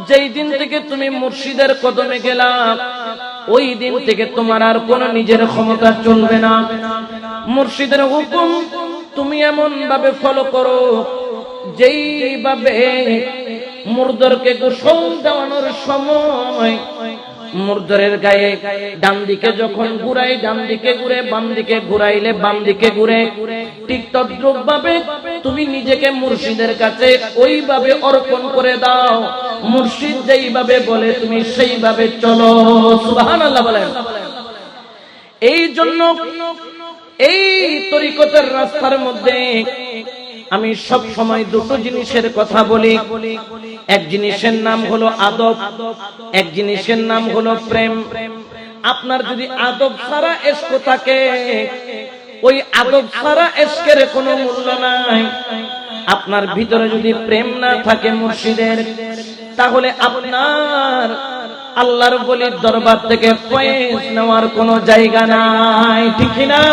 যেই দিন থেকে তুমি মুর্শিদের কদমে গেলা ওই দিন থেকে তোমার আর কোনো নিজের ক্ষমতা চলবে না। মুর্শিদের হুকুম তুমি এমন ভাবে ফলো করো যেইভাবে মুর্দরকে গোসল দেওয়ানোর সময় মুর্দরের গায়ে ডান দিকে যখন ঘুরাই ডান দিকে ঘুরে, বাম দিকে ঘুরাইলে বাম দিকে ঘুরে, ঠিক তদ্রূপ ভাবে তুমি নিজেকে মুর্শিদের কাছে ওইভাবে অর্পণ করে দাও। মুর্শিদ যেইভাবে বলে তুমি সেইভাবে চলো। সুবহানাল্লাহ বলেন। এই জন্য এই তরিকতের রাস্তার মধ্যে আমি সব সময় দুটো জিনিসের কথা বলি। এক জিনিসের নাম হলো আদব, এক জিনিসের নাম হলো প্রেম। আপনার যদি আদব ছাড়া ইশক থাকে, ওই আদব ছাড়া ইশকের কোনো মূল্য নাই। আপনার ভিতরে যদি প্রেম না থাকে মুর্শিদের, তাহলে আপনার আল্লাহর ওলির দরবার থেকে ফয়েজ নেওয়ার কোনো জায়গা নাই। ঠিক না?